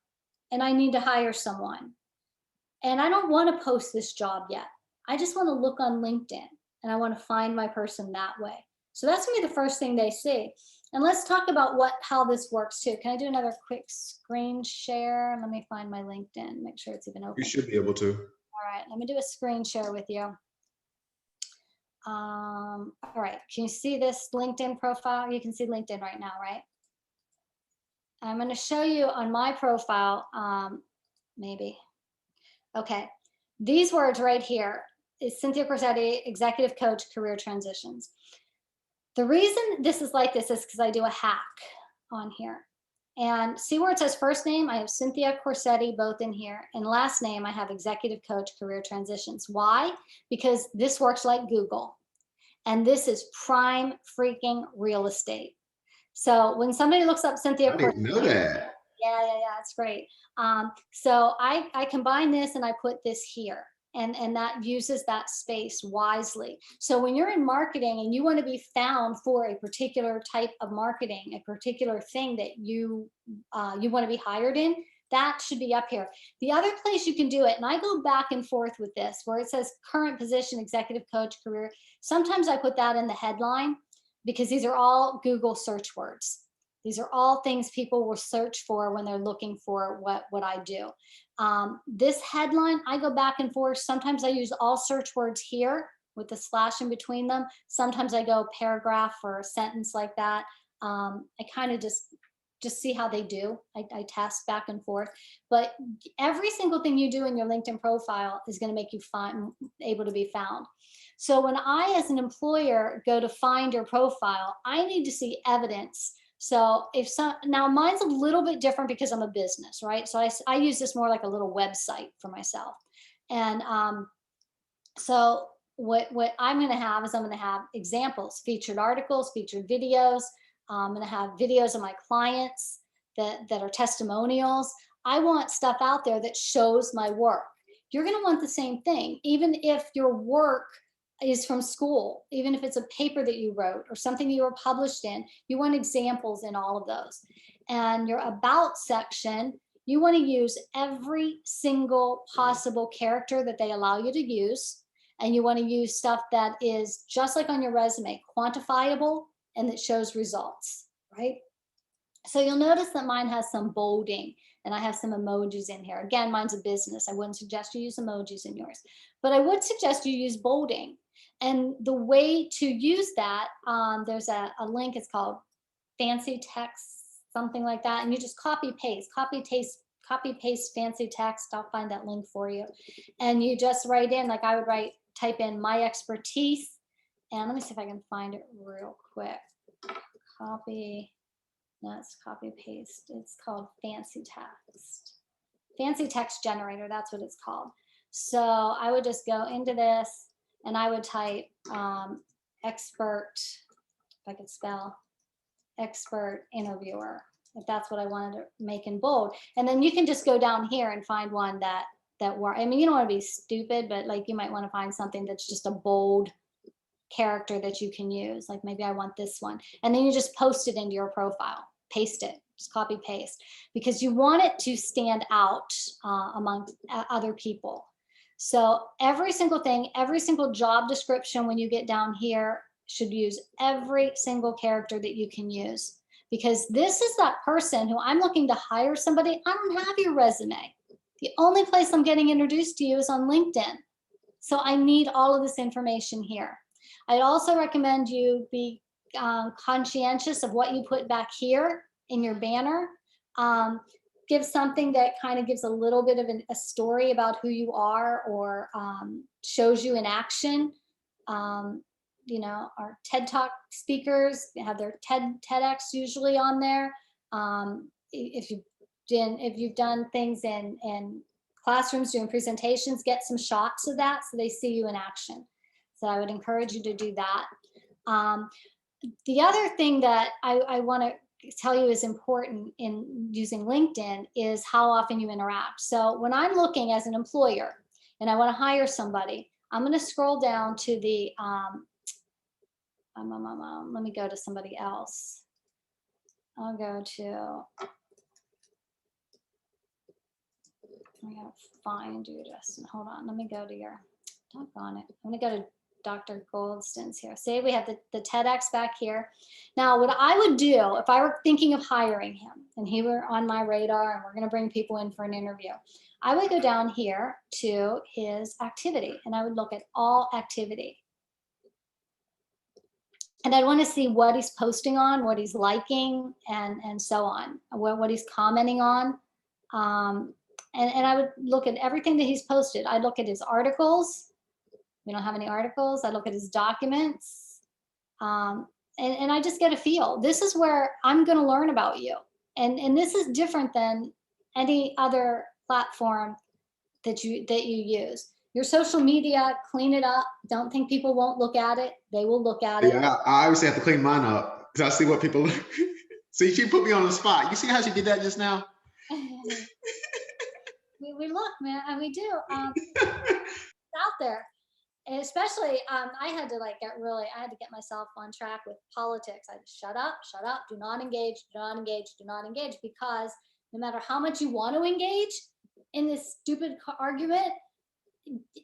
and I need to hire someone. And I don't want to post this job yet. I just want to look on LinkedIn and I want to find my person that way. So that's going to be the first thing they see. And let's talk about how this works too. Can I do another quick screen share? Let me find my LinkedIn, make sure it's even open.
You should be able to.
All right, let me do a screen share with you. All right, can you see this LinkedIn profile? You can see LinkedIn right now, right? I'm going to show you on my profile, maybe. Okay, these words right here is Cynthia Corsetti, Executive Coach, Career Transitions. The reason this is like this is because I do a hack on here. And see where it says first name, I have Cynthia Corsetti both in here, and last name I have Executive Coach, Career Transitions. Why? Because this works like Google, and this is prime freaking real estate. So when somebody looks up Cynthia
I didn't know
Corsetti,
that.
Yeah, it's great. So I combine this and I put this here. And that uses that space wisely. So when you're in marketing and you want to be found for a particular type of marketing, a particular thing that you want to be hired in, that should be up here. The other place you can do it, and I go back and forth with this, where it says current position, executive coach, career. Sometimes I put that in the headline because these are all Google search words. These are all things people will search for when they're looking for what I do. This headline, I go back and forth. Sometimes I use all search words here with the slash in between them. Sometimes I go paragraph or a sentence like that. I kind of just see how they do. I test back and forth. But every single thing you do in your LinkedIn profile is going to make you able to be found. So when I, as an employer, go to find your profile, I need to see evidence. So now mine's a little bit different because I'm a business, right? So I use this more like a little website for myself. And so what I'm going to have is I'm going to have examples, featured articles, featured videos. I'm going to have videos of my clients that are testimonials. I want stuff out there that shows my work. You're going to want the same thing, even if your work is from school, even if it's a paper that you wrote or something you were published in, you want examples in all of those. And your about section, you want to use every single possible character that they allow you to use. And you want to use stuff that is just like on your resume, quantifiable and that shows results, right? So you'll notice that mine has some bolding and I have some emojis in here. Again, mine's a business. I wouldn't suggest you use emojis in yours, but I would suggest you use bolding. And the way to use that, there's a link, it's called fancy text, something like that. And you just copy paste fancy text. I'll find that link for you. And you just write in, like I would type in my expertise. And let me see if I can find it real quick. Copy. Let's copy paste. It's called fancy text generator. That's what it's called. So I would just go into this and I would type expert, if I could spell, expert interviewer, if that's what I wanted to make in bold. And then you can just go down here and find one that works. I mean, you don't want to be stupid, but like you might want to find something that's just a bold character that you can use. Like maybe I want this one. And then you just post it into your profile. Paste it, just copy paste, because you want it to stand out among other people. So every single thing, every single job description when you get down here should use every single character that you can use, because this is that person who I'm looking to hire somebody. I don't have your resume. The only place I'm getting introduced to you is on LinkedIn. So I need all of this information here. I'd also recommend you be conscientious of what you put back here in your banner. Give something that kind of gives a little bit of a story about who you are, or shows you in action. You know, our TED Talk speakers have their TEDx usually on there. If you've done things in classrooms doing presentations, get some shots of that so they see you in action. So I would encourage you to do that. The other thing that I want to tell you is important in using LinkedIn is how often you interact. So when I'm looking as an employer and I want to hire somebody, I'm going to scroll down to the, let me go to somebody else. I'll go to, I gotta find you just, hold on, let me go to your, doggone it. I'm going to go to Dr. Goldston's here. Say we have the TEDx back here. Now, what I would do if I were thinking of hiring him and he were on my radar and we're going to bring people in for an interview, I would go down here to his activity and I would look at all activity. And I'd want to see what he's posting on, what he's liking, and so on, what he's commenting on. And I would look at everything that he's posted. I'd look at his articles. We don't have any articles. I look at his documents, and I just get a feel. This is where I'm going to learn about you. And this is different than any other platform that you use. Your social media, clean it up. Don't think people won't look at it. They will look at it.
Yeah, I obviously have to clean mine up because I see what people see. She put me on the spot. You see how she did that just now?
We look, man, and we do. It's out there. And especially, I had to I had to get myself on track with politics. I just shut up, do not engage, do not engage, do not engage, because no matter how much you want to engage in this stupid argument,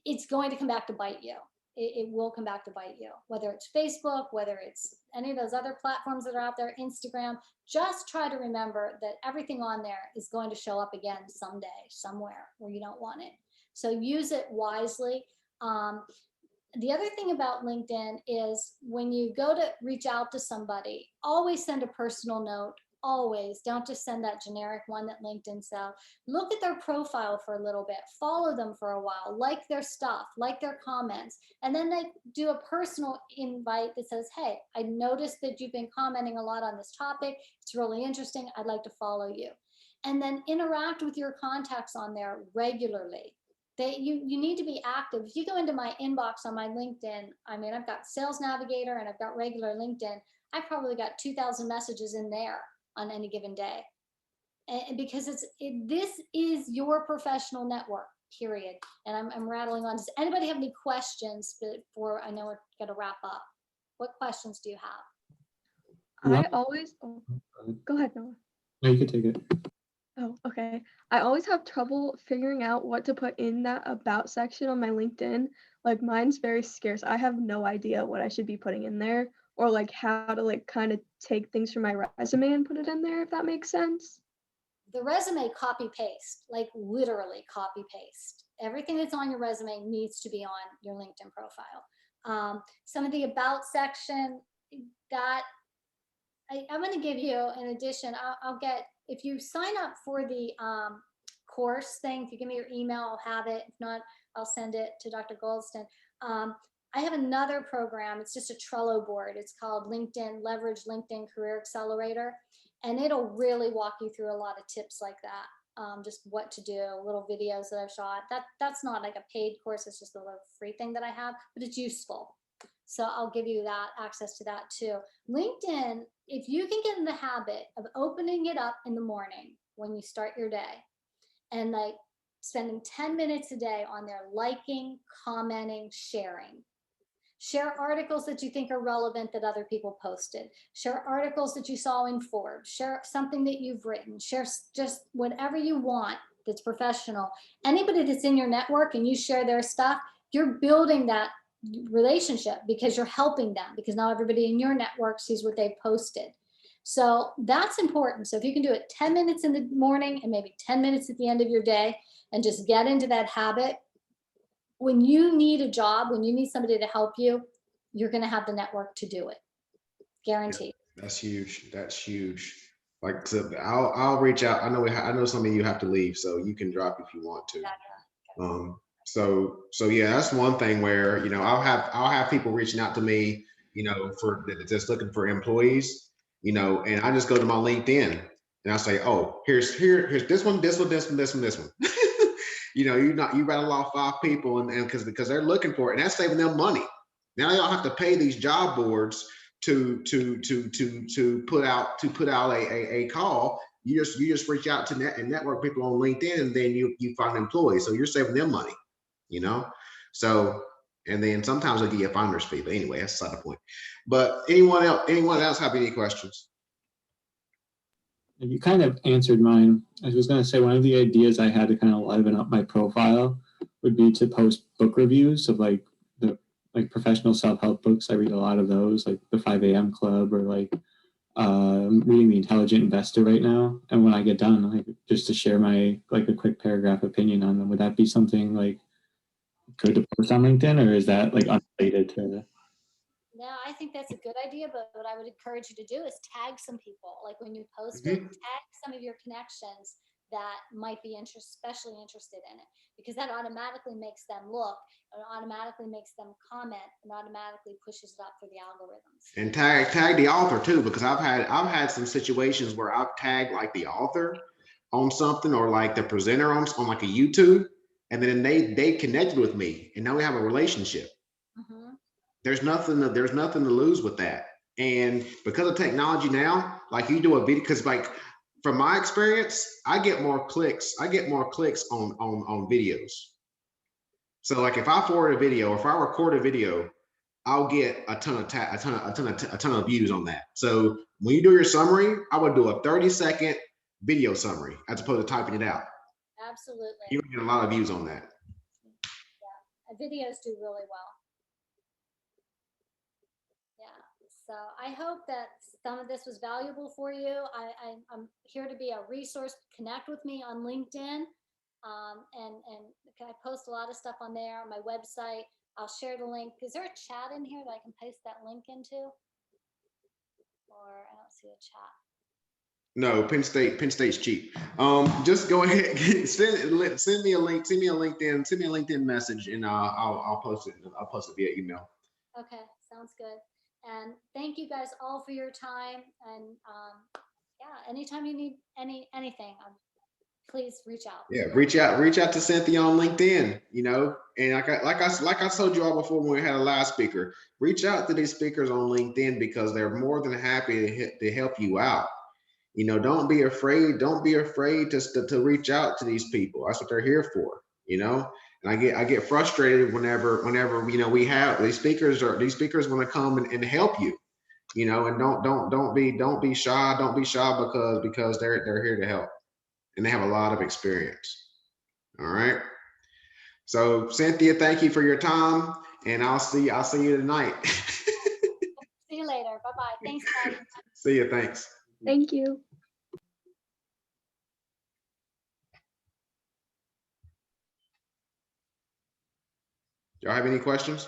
it's going to come back to bite you. It will come back to bite you, whether it's Facebook, whether it's any of those other platforms that are out there, Instagram. Just try to remember that everything on there is going to show up again someday, somewhere where you don't want it. So use it wisely. The other thing about LinkedIn is when you go to reach out to somebody, always send a personal note. Always. Don't just send that generic one that LinkedIn sells. Look at their profile for a little bit, follow them for a while, like their stuff, like their comments, and then they do a personal invite that says, hey, I noticed that you've been commenting a lot on this topic. It's really interesting. I'd like to follow you. And then interact with your contacts on there regularly. You need to be active. If you go into my inbox on my LinkedIn, I mean, I've got Sales Navigator and I've got regular LinkedIn. I've probably got 2,000 messages in there on any given day. And because this is your professional network, period. And I'm rattling on. Does anybody have any questions before I know we're going to wrap up? What questions do you have?
I always, go ahead, Noah.
No, you can take it.
Oh, okay. I always have trouble figuring out what to put in that about section on my LinkedIn. Like mine's very scarce. I have no idea what I should be putting in there, or like how to like kind of take things from my resume and put it in there, if that makes sense.
The resume copy paste, like literally copy paste. Everything that's on your resume needs to be on your LinkedIn profile. Some of the about section that I'm going to give you, in addition, I'll get, if you sign up for the course thing, if you give me your email, I'll have it. If not, I'll send it to Dr. Goldston. I have another program. It's just a Trello board. It's called Leverage LinkedIn Career Accelerator. And it'll really walk you through a lot of tips like that. Just what to do, little videos that I've shot. That's not like a paid course. It's just a little free thing that I have, but it's useful. So I'll give you that access to that too. LinkedIn, if you can get in the habit of opening it up in the morning when you start your day and like spending 10 minutes a day on there, liking, commenting, sharing. Share articles that you think are relevant that other people posted. Share articles that you saw in Forbes. Share something that you've written. Share just whatever you want that's professional. Anybody that's in your network and you share their stuff, you're building that relationship because you're helping them, because now everybody in your network sees what they posted. So that's important. So if you can do it 10 minutes in the morning and maybe 10 minutes at the end of your day and just get into that habit, when you need a job, when you need somebody to help you, you're going to have the network to do it. Guaranteed.
That's huge. That's huge. Like, so I'll reach out. I know some of you have to leave, so you can drop if you want to. So yeah, that's one thing where, I'll have people reaching out to me, for just looking for employees, and I just go to my LinkedIn and I say, oh, here's this one, this one, this one, this one, this one. You rattle off 5 people and because they're looking for it, and that's saving them money. Now they don't have to pay these job boards to put out a call. You just reach out to network people on LinkedIn, and then you find employees. So you're saving them money, So, and then sometimes they'll give you a finder's fee. But anyway, that's not the point. But anyone else have any questions?
You kind of answered mine. I was going to say one of the ideas I had to kind of liven up my profile would be to post book reviews of like professional self-help books. I read a lot of those, like the 5 a.m. Club, or like reading The Intelligent Investor right now. And when I get done, just to share my a quick paragraph opinion on them. Would that be something good to post on LinkedIn, or is that unrelated to?
No, I think that's a good idea, but what I would encourage you to do is tag some people. Like when you post it, tag some of your connections that might be especially interested in it, because that automatically makes them look, it automatically makes them comment, and automatically pushes it up for the algorithms.
And tag the author too, because I've had some situations where I've tagged the author on something, or the presenter on a YouTube, and then they connected with me, and now we have a relationship. There's nothing to lose with that. And because of technology now, you do a video, because from my experience, I get more clicks. I get more clicks on videos. So like if I forward a video, if I record a video, I'll get a ton of views on that. So when you do your summary, I would do a 30-second video summary as opposed to typing it out.
Absolutely.
You get a lot of views on that.
Yeah, videos do really well. Yeah, so I hope that some of this was valuable for you. I'm here to be a resource. Connect with me on LinkedIn, and I post a lot of stuff on there on my website. I'll share the link. Is there a chat in here that I can paste that link into? Or I don't see a chat.
No, Penn State's cheap. Just go ahead, send me a link, send me a LinkedIn message, and I'll post it. I'll post it via email.
Okay, sounds good. And thank you guys all for your time. And yeah, anytime you need anything, please reach out.
Yeah, reach out to Cynthia on LinkedIn. You know, and like I told you all before when we had a live speaker, reach out to these speakers on LinkedIn because they're more than happy to help you out. You know, don't be afraid. Don't be afraid to reach out to these people. That's what they're here for. You know, and I get frustrated whenever you know we have these speakers want to come and help you. You know, and don't be shy. Don't be shy because they're here to help and they have a lot of experience. All right. So Cynthia, thank you for your time, and I'll see you tonight.
See you later. Bye-bye. Thanks, guys.
See you. Thanks.
Thank you.
Y'all have any questions?